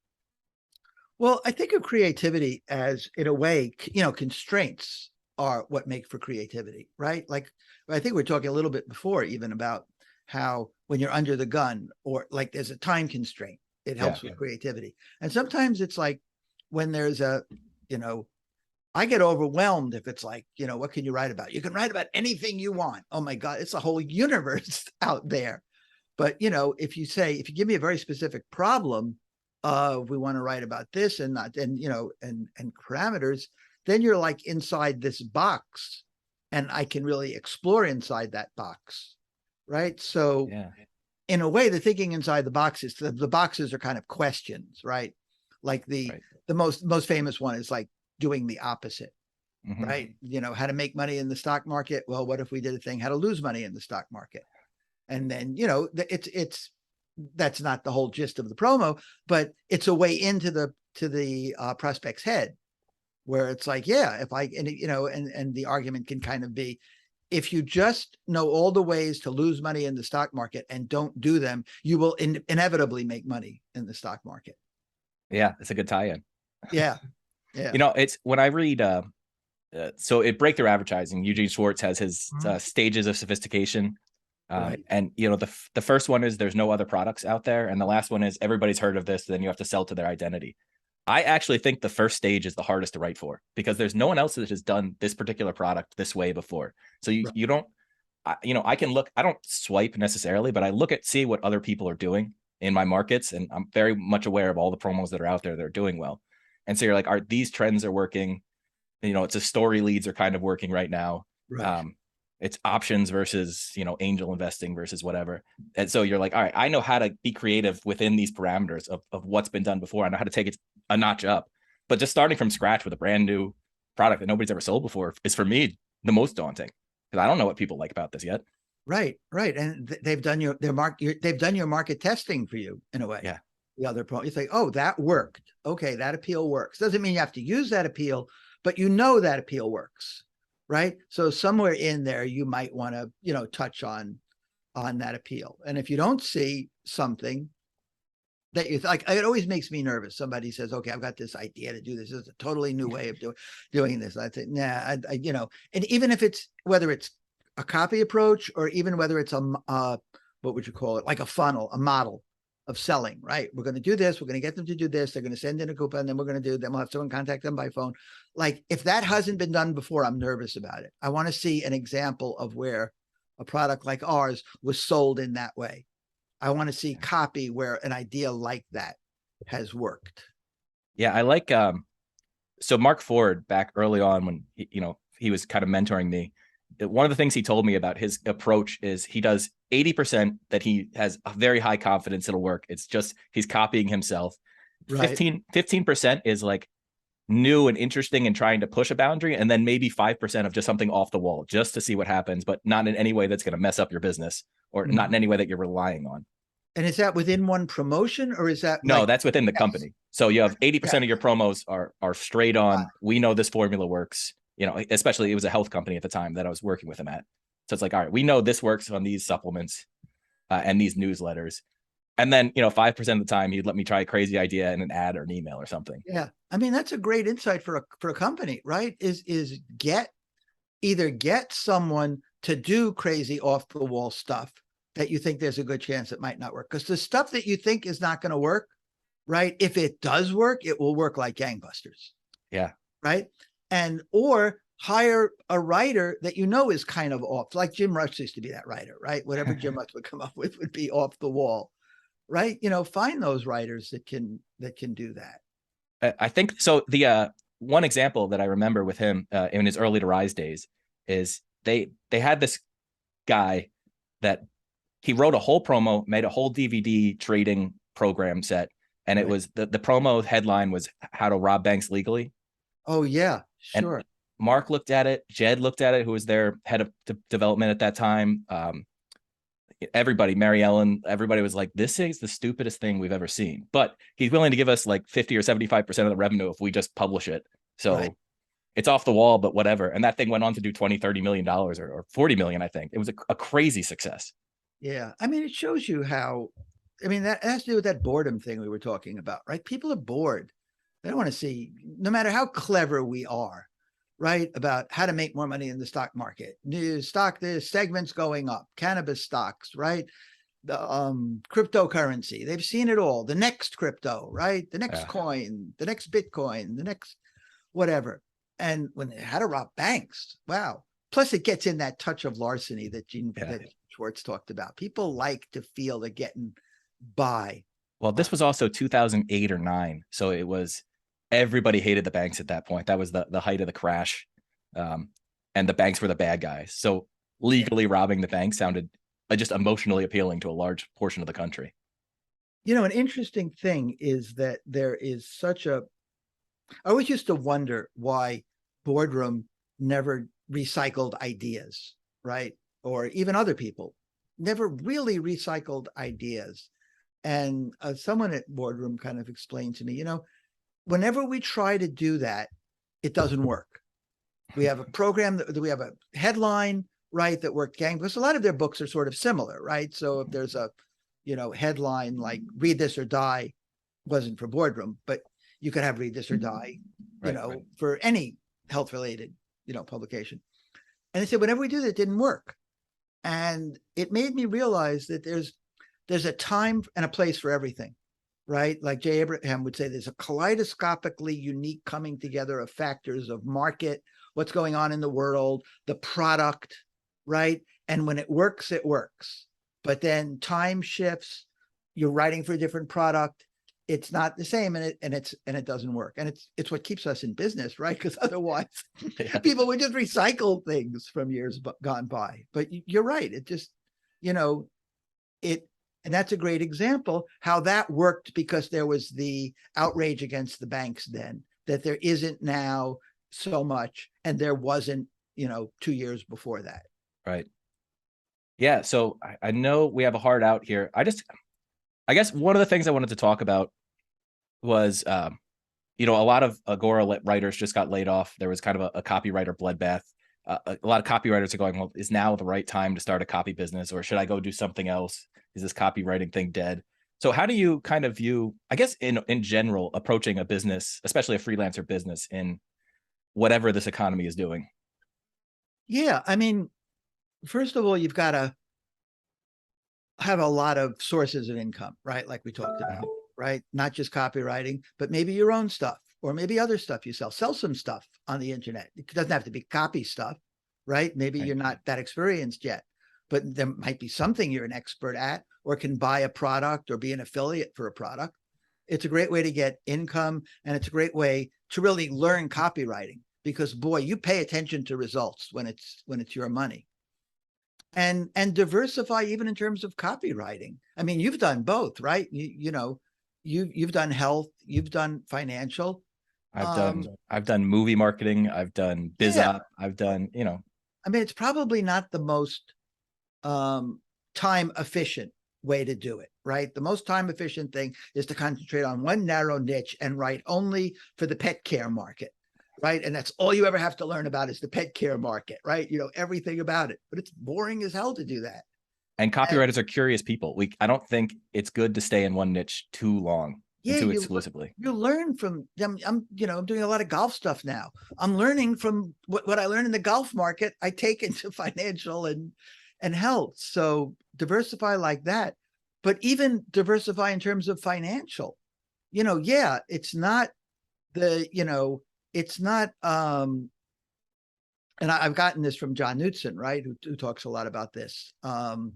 Well, I think of creativity as, in a way, constraints are what make for creativity, right? Like, I think we're talking a little bit before even about how when you're under the gun, or like there's a time constraint, it Yeah. helps with creativity. And sometimes it's like when there's a, you know, I get overwhelmed if it's like, what can you write about? You can write about anything you want. Oh my God, it's a whole universe out there. But if you give me a very specific problem, we want to write about this and not, and parameters, then you're like inside this box, and I can really explore inside that box. Right. So Yeah. in a way, the thinking inside the boxes, the boxes are kind of questions, right? Like Right. the most famous one is like doing the opposite, Mm-hmm. right? How to make money in the stock market. Well, what if we did a thing how to lose money in the stock market? And then it's that's not the whole gist of the promo, but it's a way into the prospect's head, where it's like, yeah, if I and the argument can kind of be, if you just know all the ways to lose money in the stock market and don't do them, you will inevitably make money in the stock market. Yeah, it's a good tie-in. Yeah, yeah. It's when I read so at Breakthrough Advertising, Eugene Schwartz has his stages of sophistication. Right. And the first one is there's no other products out there, and the last one is everybody's heard of this, then you have to sell to their identity. I actually think the first stage is the hardest to write for, because there's no one else that has done this particular product this way before. So you don't, I can look, I don't swipe necessarily, but I look at, see what other people are doing in my markets, and I'm very much aware of all the promos that are out there that are doing well. And so you're like, these trends are working? It's a story leads are kind of working right now. Right. It's options versus, angel investing versus whatever. And so you're like, all right, I know how to be creative within these parameters of what's been done before. I know how to take it a notch up. But just starting from scratch with a brand new product that nobody's ever sold before is, for me, the most daunting, because I don't know what people like about this yet. Right. And they've done they've done your market testing for you, in a way. Yeah. The other problem, you think, oh, that worked. Okay, that appeal works. Doesn't mean you have to use that appeal, but that appeal works. Right. So somewhere in there, you might want to, touch on that appeal. And if you don't see something that you like, it always makes me nervous. Somebody says, okay, I've got this idea to do this. This is a totally new way of doing this. I think, nah, and even if it's, whether it's a copy approach, or even whether it's what would you call it? Like a funnel, a model of selling, right? We're going to do this. We're going to get them to do this. They're going to send in a coupon. Then we'll have someone contact them by phone. Like, if that hasn't been done before, I'm nervous about it. I want to see an example of where a product like ours was sold in that way. I want to see copy where an idea like that has worked. Yeah. I like, so Mark Ford, back early on when, he was kind of mentoring me, one of the things he told me about his approach is he does 80% that he has a very high confidence it'll work. It's just he's copying himself. Right. 15% is like new and interesting and trying to push a boundary. And then maybe 5% of just something off the wall just to see what happens, but not in any way that's going to mess up your business, or not in any way that you're relying on. And is that within one promotion, or is that No, that's within the company. So you have 80% of your promos are straight on. We know this formula works. Especially it was a health company at the time that I was working with him at. So it's like, all right, we know this works on these supplements and these newsletters. And then, 5% of the time he'd let me try a crazy idea in an ad or an email or something. Yeah. I mean, that's a great insight for a company, right? Is either get someone to do crazy off the wall stuff that you think there's a good chance it might not work. Because the stuff that you think is not going to work, right? If it does work, it will work like gangbusters. Yeah. Right. Or hire a writer that is kind of off, like Jim Rush used to be that writer, right? Whatever Jim Rush would come up with would be off the wall, right? Find those writers that can do that. I think so. The one example that I remember with him in his early to rise days is they had this guy that he wrote a whole promo, made a whole DVD trading program set. And it was the promo headline was how to rob banks legally. Oh, yeah, And sure. Mark looked at it. Jed looked at it, who was their head of development at that time. Everybody, Mary Ellen, everybody was like, this is the stupidest thing we've ever seen. But he's willing to give us like 50 or 75% of the revenue if we just publish it. So it's off the wall, but whatever. And that thing went on to do 20, $30 million or 40 million, I think. It was a crazy success. Yeah. I mean, it shows you how, I mean, that has to do with that boredom thing we were talking about, right? People are bored. They don't want to see, no matter how clever we are, right, about how to make more money in the stock market. The segments going up, cannabis stocks, right? The cryptocurrency. They've seen it all. The next crypto, right? The next coin, the next Bitcoin, the next whatever. And when they had to rob banks, wow. Plus, it gets in that touch of larceny that that Schwartz talked about. People like to feel they're getting by. Well, this was also 2008 or 9. So it was, everybody hated the banks at that point. That was the height of the crash. And the banks were the bad guys. So legally robbing the bank sounded just emotionally appealing to a large portion of the country. You know, an interesting thing is that there is such a, I always used to wonder why Boardroom never recycled ideas, right? Or even other people never really recycled ideas. And someone at Boardroom kind of explained to me, you know, whenever we try to do that, it doesn't work. We have a program that we have a headline, right, that worked because a lot of their books are sort of similar, right? So if there's a, you know, headline like Read This or Die, wasn't for Boardroom, but you could have Read This or Die, for any health related, publication. And they said, whenever we do that, it didn't work. And it made me realize that there's a time and a place for everything, right? Like Jay Abraham would say, there's a kaleidoscopically unique coming together of factors of market, what's going on in the world, the product, right? And when it works, it works. But then time shifts, you're writing for a different product, it's not the same, and it doesn't work. And it's what keeps us in business, right? Because otherwise people would just recycle things from years gone by. But you're right. It just, and that's a great example how that worked, because there was the outrage against the banks then that there isn't now so much, and there wasn't, 2 years before that. Right. Yeah. So I know we have a hard out here. I guess one of the things I wanted to talk about was, a lot of Agora writers just got laid off. There was kind of a copywriter bloodbath. A lot of copywriters are going, well, is now the right time to start a copy business, or should I go do something else? Is this copywriting thing dead? So how do you kind of view, I guess, in general, approaching a business, especially a freelancer business, in whatever this economy is doing? Yeah. I mean, first of all, you've got to have a lot of sources of income, right? Like we talked about, right? Not just copywriting, but maybe your own stuff, or maybe other stuff you sell. Sell some stuff on the internet. It doesn't have to be copy stuff, right? Maybe you're not that experienced yet, but there might be something you're an expert at, or can buy a product or be an affiliate for a product. It's a great way to get income, and it's a great way to really learn copywriting, because boy, you pay attention to results when it's your money. And diversify even in terms of copywriting. I mean, you've done both, right? You've done health, you've done financial. I've done movie marketing, I've done biz op, I've done, I mean, it's probably not the most time efficient way to do it, right? The most time efficient thing is to concentrate on one narrow niche and write only for the pet care market, right? And that's all you ever have to learn about is the pet care market, right? Everything about it, but it's boring as hell to do that. And copywriters are curious people. I don't think it's good to stay in one niche too long, too exclusively. You learn from them. I'm doing a lot of golf stuff now. I'm learning from what I learned in the golf market, I take into financial and health. So diversify like that, but even diversify in terms of financial. It's not it's not, and I've gotten this from John Knutson, right? Who talks a lot about this, Financial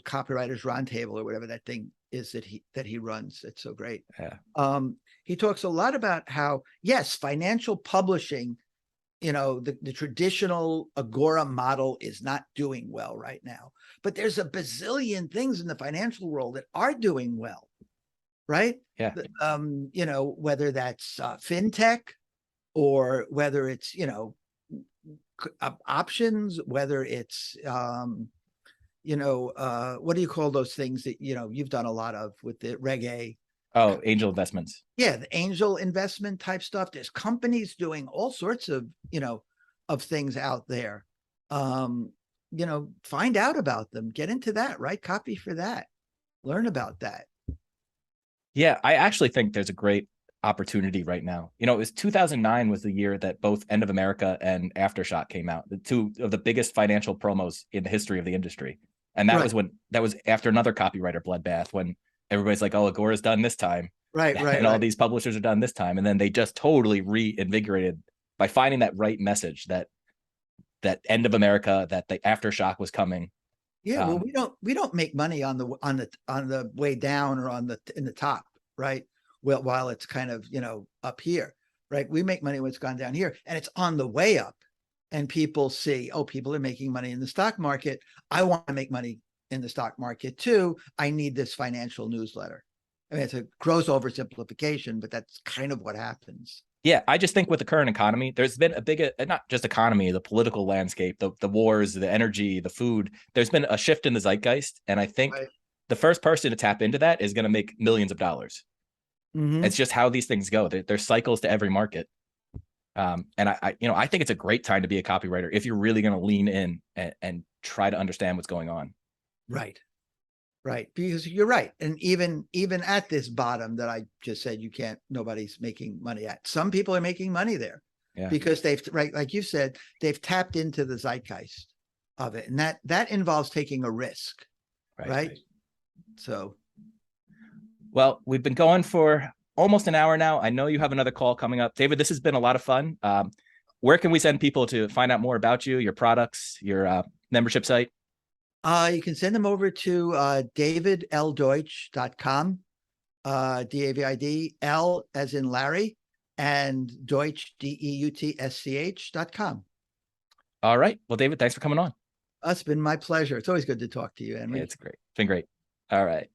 Copywriters Roundtable, or whatever that thing is that he runs. It's so great. Yeah. He talks a lot about how, yes, financial publishing the traditional Agora model is not doing well right now, but there's a bazillion things in the financial world that are doing well, right? Yeah. Whether that's fintech, or whether it's, options, whether it's, what do you call those things that, you've done a lot of with the Reg A? Oh, angel investments. Yeah, the angel investment type stuff. There's companies doing all sorts of, of things out there. Find out about them, get into that, write copy for that, learn about that. Yeah, I actually think there's a great opportunity right now. It was 2009 was the year that both End of America and Aftershock came out, the two of the biggest financial promos in the history of the industry. And that was after another copywriter bloodbath, when everybody's like, oh, Agora's done this time. Right. And all these publishers are done this time. And then they just totally reinvigorated by finding that right message, that End of America, that the Aftershock was coming. Yeah, well, we don't make money on the way down or in the top, right? Well, while it's kind of, up here, right? We make money when it's gone down here, and it's on the way up, and people see, oh, people are making money in the stock market. I want to make money in the stock market too. I need this financial newsletter. I mean, it's a gross oversimplification, but that's kind of what happens. Yeah, I just think with the current economy, there's been a big, not just economy, the political landscape, the wars, the energy, the food. There's been a shift in the zeitgeist. And I think the first person to tap into that is going to make millions of dollars. Mm-hmm. It's just how these things go. There's cycles to every market. And I think it's a great time to be a copywriter if you're really going to lean in and try to understand what's going on. Right. Because you're right. And even at this bottom that I just said, nobody's making money at. Some people are making money there because they've, right, like you said, they've tapped into the zeitgeist of it. And that involves taking a risk. Right. So. Well, we've been going for almost an hour now. I know you have another call coming up. David, this has been a lot of fun. Where can we send people to find out more about you, your products, your membership site? You can send them over to davidldeutsch.com, DAVID, L as in Larry, and Deutsch, DEUTSCH.com. All right. Well, David, thanks for coming on. It's been my pleasure. It's always good to talk to you, Henry. Yeah, it's great. It's been great. All right.